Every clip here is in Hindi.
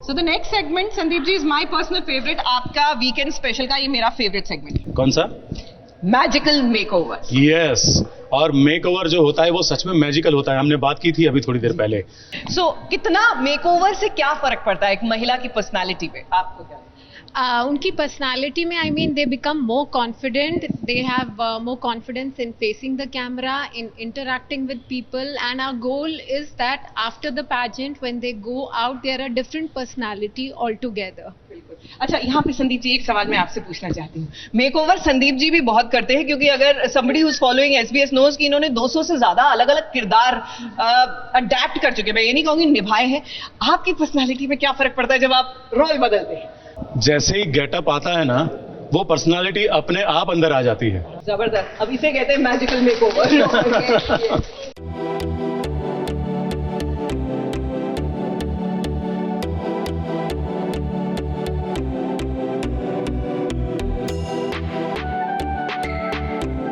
So the next segment, Sandeep ji, is my personal favorite. आपका वीकेंड स्पेशल का ये मेरा फेवरेट सेगमेंट है. कौन सा? Magical makeover. यस, और मेकओवर जो होता है वो सच में मैजिकल होता है. हमने बात की थी अभी थोड़ी देर पहले. So कितना मेकओवर से क्या फर्क पड़ता है एक महिला की पर्सनालिटी पे, आपको क्या? उनकी पर्सनालिटी में I mean they become more confident, they have more confidence in facing the camera, in interacting with people, and our goal is that after the pageant when they go out they are a different personality all together. अच्छा, यहाँ पे संदीप जी एक सवाल मैं आपसे पूछना चाहती हूँ. मेकओवर संदीप जी भी बहुत करते हैं, क्योंकि अगर somebody who's following SBS knows कि इन्होंने 200 से ज्यादा अलग अलग किरदार अडेप्ट कर चुके हैं. मैं ये नहीं कहूँगी निभाए हैं. आपकी पर्सनालिटी में क्या फर्क पड़ता है जब आप रोल बदलते हैं? जैसे ही गेटअप आता है ना, वो पर्सनालिटी अपने आप अंदर आ जाती है. जबरदस्त. अब इसे कहते हैं magical makeover.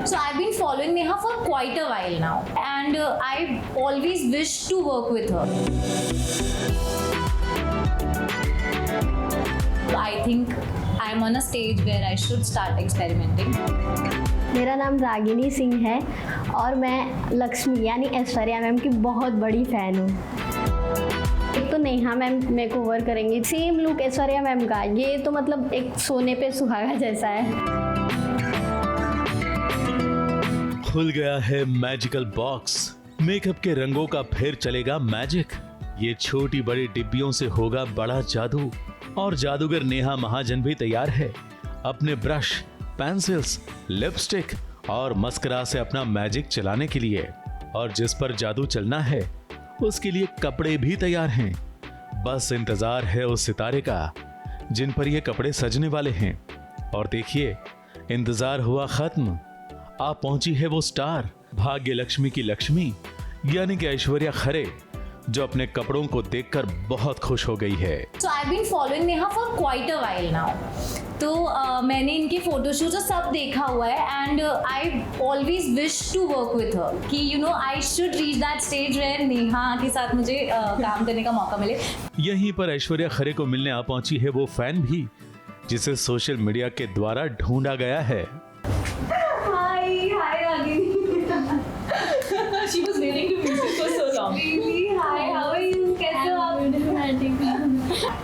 So I've been following Neha for quite a while now, and I've always wished to work with her. I think I'm on a stage where I should start experimenting. मेरा नाम रागिनी सिंह है और मैं लक्ष्मी यानी ऐश्वर्या मैम की बहुत बड़ी फ़ैन हूँ. एक तो नेहा मैम मेकओवर करेंगी, सेम लुक ऐश्वर्या मैम का. ये तो मतलब एक सोने पे सुहागा जैसा है. खुल गया है मैजिकल बॉक्स. मेकअप के रंगों का फिर चलेगा मैजिक. ये छोटी बड़ी डिब्बियों से होगा बड़ा जादू. और जादूगर नेहा महाजन भी तैयार है अपने ब्रश, पेंसिल्स, लिपस्टिक और मस्करा से अपना मैजिक चलाने के लिए. और जिस पर जादू चलना है उसके लिए कपड़े भी तैयार हैं. बस इंतजार है उस सितारे का जिन पर ये कपड़े सजने वाले हैं. और देखिए, इंतजार हुआ खत्म. आप पहुंची है वो स्टार, भाग्य लक्ष्मी की लक्ष्मी यानी कि ऐश्वर्या खरे, जो अपने कपड़ों को देखकर बहुत खुश हो गई है. So I've been following Neha for quite a while now. तो मैंने इनके फोटोशूट सब देखा हुआ है, and I always wish to work with her कि you know I should reach that stage where Neha के साथ मुझे काम करने का मौका मिले. यहीं पर ऐश्वर्या खरे को मिलने आ पहुंची है वो फैन भी जिसे सोशल मीडिया के द्वारा ढूंढा गया है. Hi Ragini. She was waiting to meet you for so long. Really? Hi, how are you? कैसे हो आप?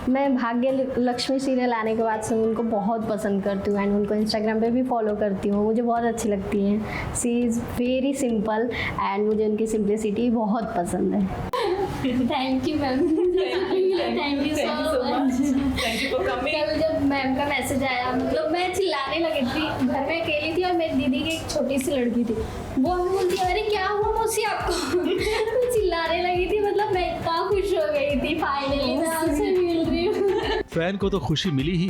मैं भाग्य लक्ष्मी सीरियल आने के बाद से उनको बहुत पसंद करती हूँ एंड उनको इंस्टाग्राम पे भी फॉलो करती हूँ. मुझे बहुत अच्छी लगती हैं. She is very simple and मुझे उनकी सिंप्लिसिटी बहुत पसंद है. Thank you ma'am. Thank you so much. Thank you for coming. कल जब मैम का मैसेज आया, मतलब मैं चिल्लाने लगी थी. घर में अकेली थी और मेरी दीदी की एक छोटी सी लड़की थी. वो हमें बोलती अरे क्या हुआ मौसी आपको. मैं चिल्लाने लगी थी. मतलब मैं इतना खुश हो गई थी. फाइनली मैं आपसे मिल रही हूँ. फैन को तो खुशी मिली ही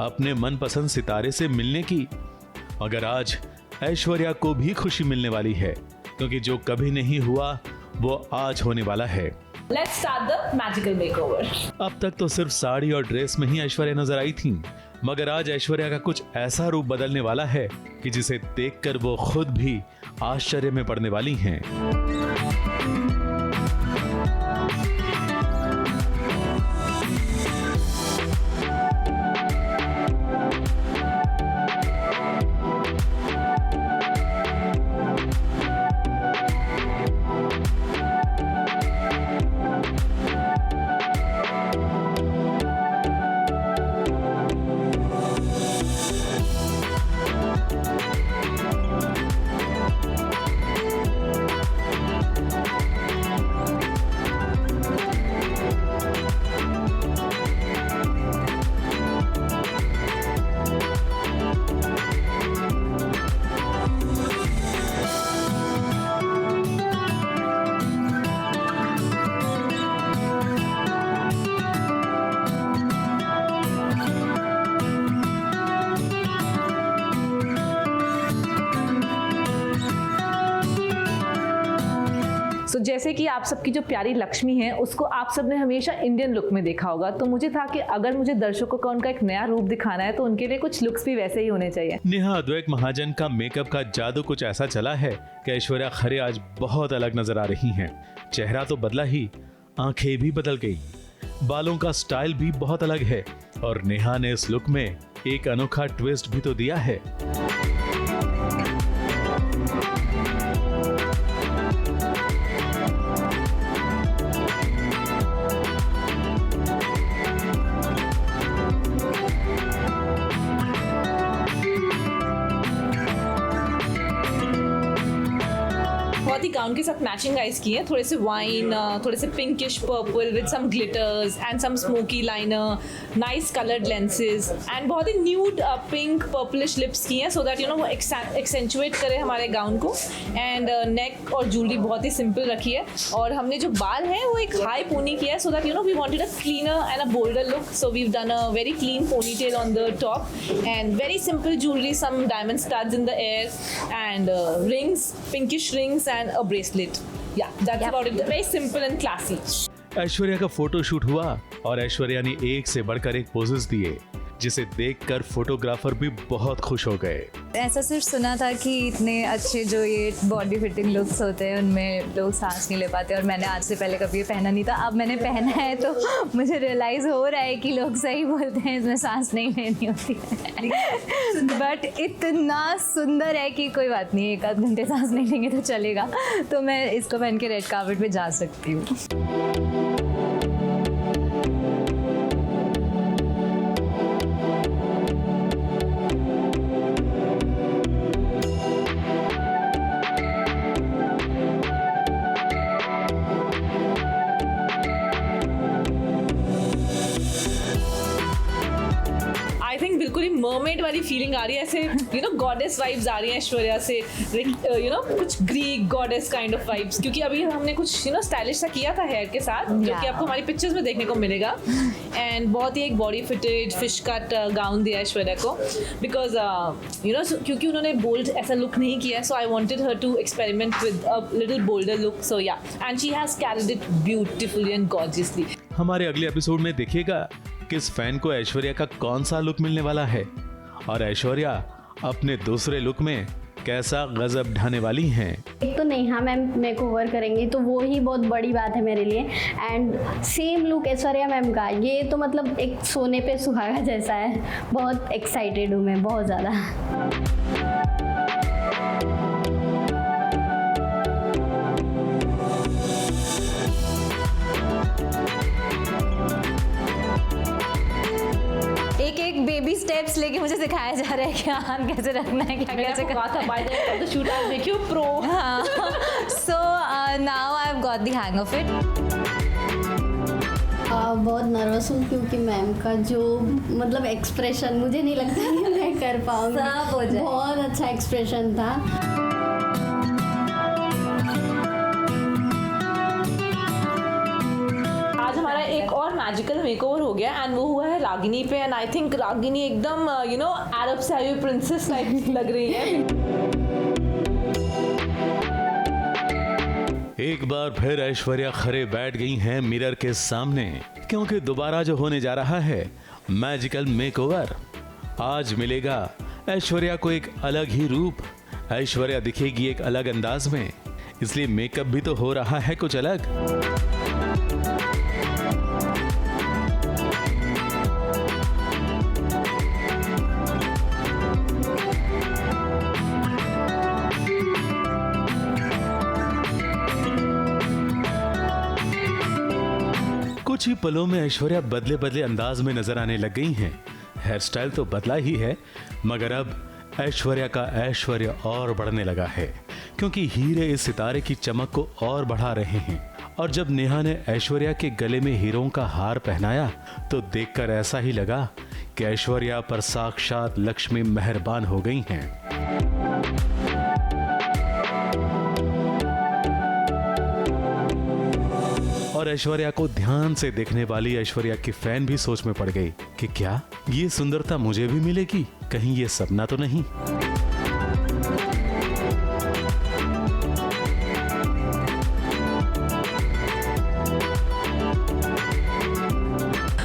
अपने मनपसंद सितारे से मिलने की, मगर आज ऐश्वर्या को भी खुशी मिलने वाली है, क्योंकि जो कभी नहीं हुआ वो आज होने वाला है. Let's start the magical makeover. अब तक तो सिर्फ साड़ी और ड्रेस में ही ऐश्वर्या नजर आई थी, मगर आज ऐश्वर्या का कुछ ऐसा रूप बदलने वाला है कि जिसे देखकर वो खुद भी आश्चर्य में पड़ने वाली हैं. तो जैसे कि आप सबकी जो प्यारी लक्ष्मी है उसको आप सबने हमेशा इंडियन लुक में देखा होगा, तो मुझे था कि अगर मुझे दर्शकों को उनका एक नया रूप दिखाना है तो उनके लिए कुछ लुक्स भी वैसे ही होने चाहिए. नेहा अद्वैत महाजन का मेकअप का जादू कुछ ऐसा चला है कि ऐश्वर्या खरे आज बहुत अलग नजर आ रही हैं. चेहरा तो बदला ही, आंखें भी बदल गई. बालों का स्टाइल भी बहुत अलग है और नेहा ने इस लुक में एक अनोखा ट्विस्ट भी तो दिया है। बहुत ही गाउन के साथ मैचिंग आइज की है, थोड़े से वाइन, थोड़े से pinkish purple with some glitters and some smoky liner, nice coloured lenses and बहुत ही न्यूड पिंक पर्पलिश लिप्स की हैं सो दैट वो एक्सेंचुएट करे हमारे गाउन को। एंड नेक और ज्वेलरी बहुत ही सिंपल रखी है और हमने जो बाल हैं वो एक हाई पोनी किया है so that we wanted a cleaner and a boulder look, so we done a very clean ponytail on the top and very simple jewellery, some diamond studs in the air and rings, pinkish rings and a bracelet. Yeah, that's about it. Very simple and classy. Aishwarya का फोटो शूट हुआ और ऐश्वर्या ने एक से बढ़कर एक पोजेस दिए जिसे देखकर फोटोग्राफर भी बहुत खुश हो गए। ऐसा सिर्फ सुना था कि इतने अच्छे जो ये बॉडी फिटिंग लुक्स होते हैं उनमें लोग सांस नहीं ले पाते और मैंने आज से पहले कभी ये पहना नहीं था। अब मैंने पहना है तो मुझे रियलाइज़ हो रहा है कि लोग सही बोलते हैं, इसमें सांस नहीं लेनी होती है। बट इतना सुंदर है कि कोई बात नहीं, एक आध घंटे सांस नहीं लेंगे तो चलेगा। तो मैं इसको पहन के रेड कार्पेट पे जा सकती हूँ। मर्मेड वाली फीलिंग आ रही है, ऐसे गॉडेस वाइब्स आ रही हैं ऐश्वर्या से, कुछ Greek goddess kind of vibes, क्योंकि अभी हमने कुछ स्टाइलिश सा किया था हेयर के साथ जो कि आपको हमारी पिक्चर्स में देखने को मिलेगा। एंड बहुत ही एक body fitted fish cut gown दिया ऐश्वर्या को बिकॉज क्योंकि उन्होंने बोल्ड ऐसा लुक नहीं किया, so I wanted her to experiment with a little bolder look, so yeah and she has carried it beautifully and gorgeously. हमारे अगले एपिसोड में देखिएगा किस फैन को ऐश्वर्या का कौन सा लुक मिलने वाला है और ऐश्वर्या अपने दूसरे लुक में कैसा गजब ढाने वाली हैं। एक तो नेहा मैम मेकओवर करेंगी तो वो ही बहुत बड़ी बात है मेरे लिए। And same look Aishwarya ma'am का, ये तो मतलब एक सोने पे सुहागा जैसा है। बहुत एक्साइटेड हूँ मैं, बहुत ज़्यादा। एक बेबी स्टेप्स लेके मुझे सिखाया जा रहा है कि हाथ कैसे रखना है, क्या कैसे करना है। By the shoot I make you pro. हाँ, so now I have got the hang of it. बहुत नर्वस हूँ क्योंकि मैम का जो मतलब एक्सप्रेशन मुझे नहीं लगता कि मैं कर पाऊँगी। सब हो जाए। बहुत अच्छा एक्सप्रेशन था। आज हमारा एक और मैजिकल मेकओवर हो गया एंड वो हुआ है रागिनी पे। एंड आई थिंक रागिनी एकदम अरब से आई हुई प्रिंसेस टाइप लग रही है। एक बार फिर ऐश्वर्या खरे बैठ गई हैं मिरर के सामने क्योंकि दोबारा जो होने जा रहा है मैजिकल मेकओवर। आज मिलेगा ऐश्वर्या को एक अलग ही रूप, ऐश्वर्या दिखेगी एक अलग अंदाज में, इसलिए मेकअप भी तो हो रहा है कुछ अलग। कुछ ही पलों में ऐश्वर्या बदले बदले अंदाज में नजर आने लग गई हैं। हेयर स्टाइल तो बदला ही है मगर अब ऐश्वर्या का ऐश्वर्य और बढ़ने लगा है क्योंकि हीरे इस सितारे की चमक को और बढ़ा रहे हैं। और जब नेहा ने ऐश्वर्या के गले में हीरों का हार पहनाया तो देखकर ऐसा ही लगा कि ऐश्वर्या पर साक्षात लक्ष्मी मेहरबान हो गई हैं। और ऐश्वर्या को ध्यान से देखने वाली ऐश्वर्या की फैन भी सोच में पड़ गई कि क्या ये सुंदरता मुझे भी मिलेगी, कहीं ये सपना तो नहीं।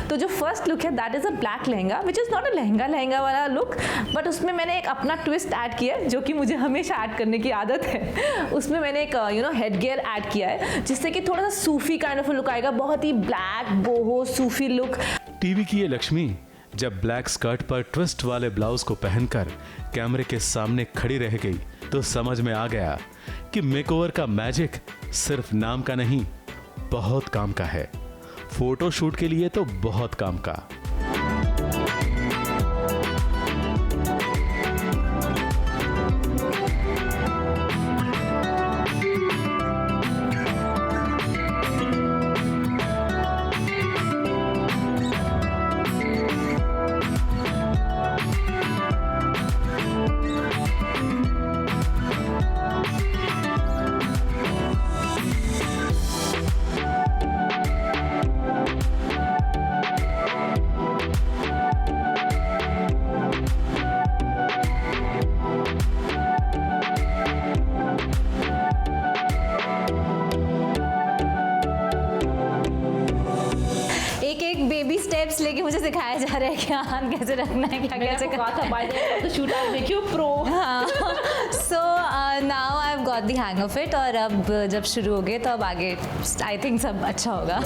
तो जो फर्स्ट फर्स्ट लुक है that is a black lehenga which is not a lehenga वाला लुक, बट उसमें मैंने एक अपना ट्विस्ट ऐड किया है जो कि मुझे हमेशा ऐड करने की आदत है। उसमें मैंने एक हेड गियर ऐड किया है जिससे कि थोड़ा सा सूफी काइंड ऑफ लुक आएगा, बहुत ही ब्लैक बोहो सूफी लुक। टीवी की ये लक्ष्मी जब ब्लैक स्कर्ट पर ट्विस्ट वाले ब्लाउज को पहनकर कैमरे के सामने खड़ी रह गई तो समझ में आ गया कि मेकओवर का मैजिक सिर्फ नाम का नहीं, बहुत काम का है। फोटो शूट के लिए तो बहुत काम का। बेबी स्टेप्स लेके मुझे सिखाया जा रहा है कि हाथ कैसे रखना है, क्या कैसे करना है। तो शूट आप देखियो प्रो। हाँ, so now I have got the hang of it. और अब जब शुरू हो गए तो अब आगे आई थिंक सब अच्छा होगा।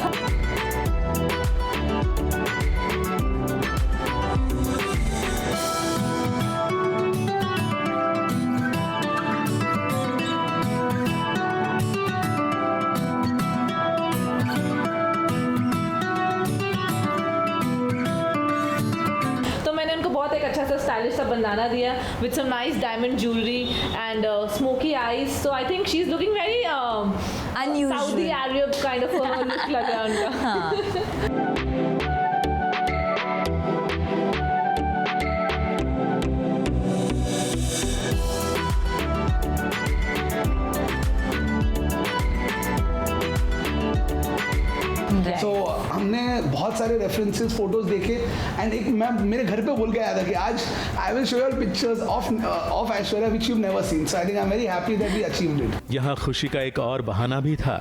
बहुत एक अच्छा सा स्टाइलिश सा बंदाना दिया with some nice diamond jewellery and smoky eyes, so I think she is looking very unusual, Saudi Arab kind of look लग रहा है उनका। So, हमने बहुत सारे रेफरेंसेस फोटोज देखे एंड एक मैं मेरे घर पे बोल के आया था कि आज I will show you pictures of Aishwarya which you never seen, so I think I am very happy that we achieved it. यहाँ खुशी का एक और बहाना भी था।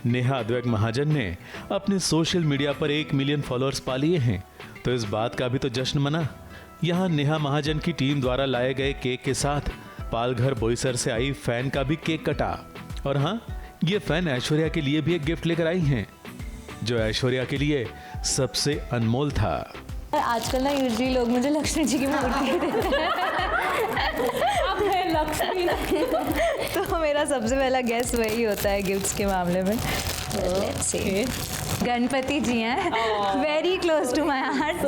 नेहा द्वेग महाजन ने अपने सोशल मीडिया पर 1 मिलियन फॉलोअर्स पा लिए हैं, तो इस बात का भी तो जश्न मना। यहाँ नेहा महाजन की टीम द्वारा लाए गए केक के साथ पालघर बोईसर से आई फैन का भी केक कटा। और हाँ, ये फैन ऐश्वर्या के लिए भी एक गिफ्ट लेकर आई हैं जो ऐश्वर्या के लिए सबसे अनमोल था। आजकल ना यूजुअली लोग मुझे लक्ष्मी जी की मूर्ति देते हैं। अब है लक्ष्मी तो मेरा सबसे पहला गेस वही होता है गिफ्ट्स के मामले में। गणपति जी हैं, very close to my heart.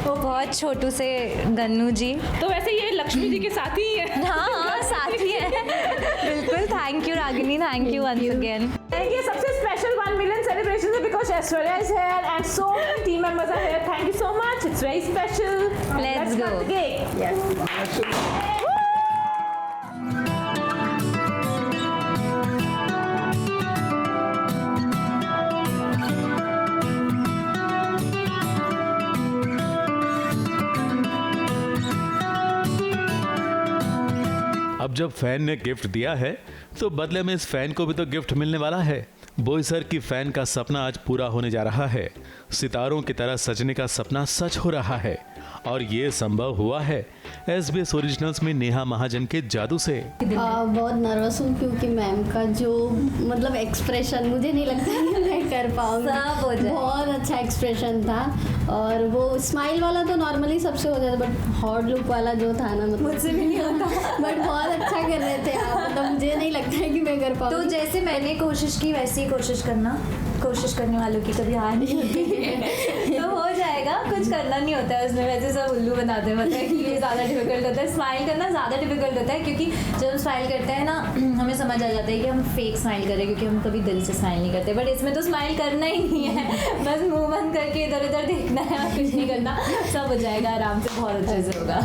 वो बहुत छोटू से गन्नू जी, तो वैसे ये लक्ष्मी जी के साथ ही है। हाँ साथी है बिल्कुल। Thank you Ragini, thank you once again. ये सबसे स्पेशल 1 मिलियन सेलिब्रेशन है because Aishwarya is here and so many team members are here. Thank you so much, it's very special. Let's go. अब जब फैन ने गिफ्ट दिया है तो बदले में इस फैन को भी तो गिफ्ट मिलने वाला है। बोईसर की फैन का सपना आज पूरा होने जा रहा है। सितारों की तरह सजने का सपना सच हो रहा है और ये संभव हुआ है SBS ओरिजिनल्स में नेहा महाजन के जादू से। बहुत नर्वस हूँ क्योंकि मैम का जो मतलब एक्सप्रेशन मुझे नहीं लगता कि मैं कर पाऊँगी। बहुत अच्छा एक्सप्रेशन था और वो स्माइल वाला तो नॉर्मली सबसे हो जाता, बट हॉट लुक वाला जो था ना मतलब मुझसे भी नहीं होता। बट बहुत अच्छा कर रहे थे आप, मतलब मुझे नहीं लगता है कि मैं कर पाऊँ। तो जैसे मैंने कोशिश की वैसे ही कोशिश करना, कोशिश करने वालों की कभी हार नहीं होती। तो हो जाएगा, कुछ करना नहीं होता है उसमें। वैसे सब उल्लू बनाते हैं, मतलब कि ये ज़्यादा डिफिकल्ट होता है। स्माइल करना ज़्यादा डिफिकल्ट होता है क्योंकि जब हम स्माइल करते हैं ना हमें समझ आ जाता है कि हम फेक स्माइल करें क्योंकि हम कभी दिल से स्माइल नहीं करते। बट इसमें तो स्माइल करना ही नहीं है, बस मुंह बंद करके इधर उधर देखना है और कुछ नहीं करना, सब हो जाएगा आराम से, बहुत अच्छे से होगा।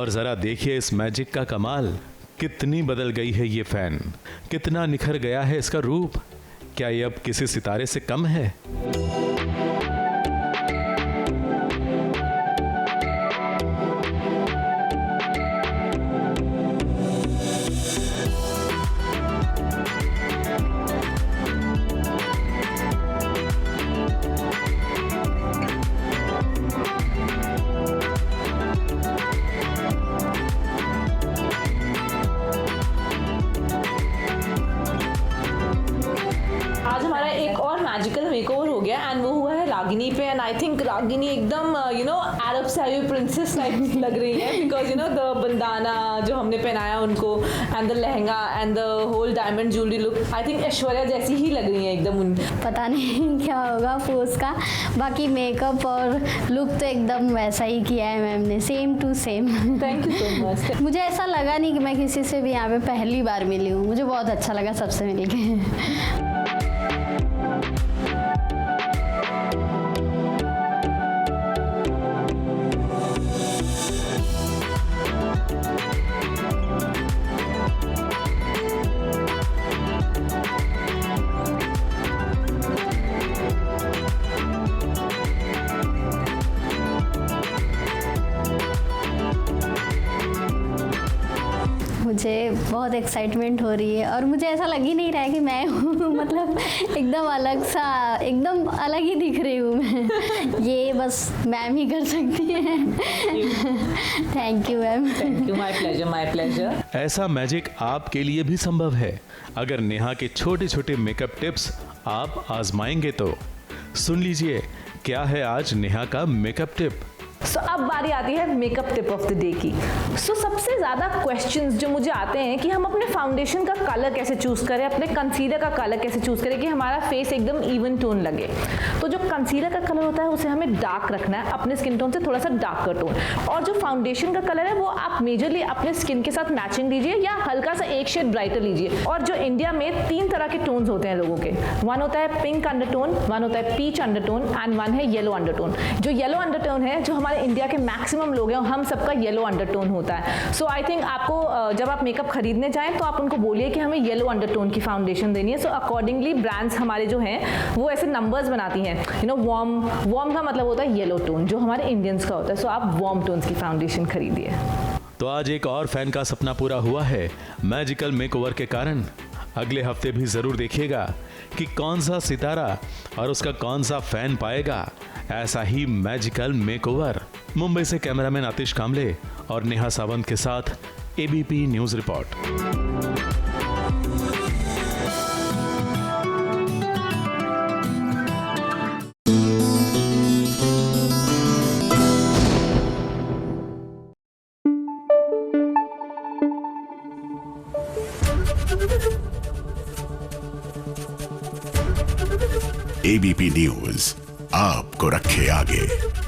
और जरा देखिए इस मैजिक का कमाल। कितनी बदल गई है ये फैन, कितना निखर गया है इसका रूप। क्या ये अब किसी सितारे से कम है? आज हमारा एक और मैजिकल मेकओवर हो गया एंड वो हुआ है रागिनी पे। एंड आई थिंक रागिनी एकदम अरब से आई हुई प्रिंसेस टाइप लग रही है, बिकॉज द बंदाना जो हमने पहनाया उनको and the lehenga and the whole diamond jewellery look, I think Aishwarya जैसी ही लग रही है एकदम उन। पता नहीं क्या होगा पोज का, बाकी मेकअप और लुक तो एकदम वैसा ही किया है मैम ने, same to same. Thank you so much. मुझे ऐसा लगा नहीं कि मैं किसी से भी यहाँ पे पहली बार मिली हूँ, मुझे बहुत अच्छा लगा सबसे मिलके। मुझे बहुत एक्साइटमेंट हो रही है और मुझे ऐसा लग ही नहीं रहा है कि मैं हूँ मतलब एकदम अलग सा, एकदम अलग ही दिख रही हूँ मैं। ये बस मैम ही कर सकती हैं। Thank you ma'am. Thank you, my pleasure, my pleasure. ऐसा मैजिक आपके लिए भी संभव है अगर नेहा के छोटे छोटे मेकअप टिप्स आप आजमाएंगे तो। सुन लीजिए क्या है आज नेहा का मेकअप टिप। सो अब बारी आती है makeup tip of the day की। सो सबसे ज़्यादा क्वेश्चंस जो मुझे आते हैं कि हम अपने फाउंडेशन का कलर कैसे चूज़ करें, अपने कंसीलर का कलर कैसे चूज़ करें कि हमारा फेस एकदम इवन टोन लगे। तो जो कंसीलर का कलर होता है उसे हमें डार्क रखना है, अपने स्किन टोन से थोड़ा सा डार्कर टोन। और जो फाउंडेशन का कलर है वो आप मेजरली अपने स्किन के साथ मैचिंग लीजिए या हल्का सा एक शेड ब्राइटर लीजिए। और जो इंडिया में 3 तरह के टोन्स होते हैं लोगों के, वन होता है पिंक अंडरटोन, वन होता है पीच अंडरटोन एंड वन है येलो अंडरटोन। जो येलो अंडरटोन है, जो हमारे इंडिया के मैक्सिमम लोग हैं, हम सबका येलो अंडरटोन होता है। सो आई थिंक आपको जब आप मेकअप खरीदने जाएं तो आप उनको बोलिए कि हमें येलो अंडरटोन की फाउंडेशन देनी है। सो अकॉर्डिंगली ब्रांड्स हमारे जो हैं वो ऐसे नंबर्स बनाती हैं, वार्म का मतलब होता है येलो टोन जो हमारे इंडियंस का होता है। सो आप वार्म टोन्स की फाउंडेशन खरीदिए। तो आज एक और फैन का सपना पूरा हुआ है मैजिकल मेकओवर के कारण। अगले हफ्ते भी जरूर देखिएगा कि कौन सा सितारा और उसका कौन सा फैन पाएगा ऐसा ही मैजिकल मेकओवर। मुंबई से कैमरामैन आतिश कामले और नेहा सावंत के साथ ABP news report. ABP news आपको रखे आगे।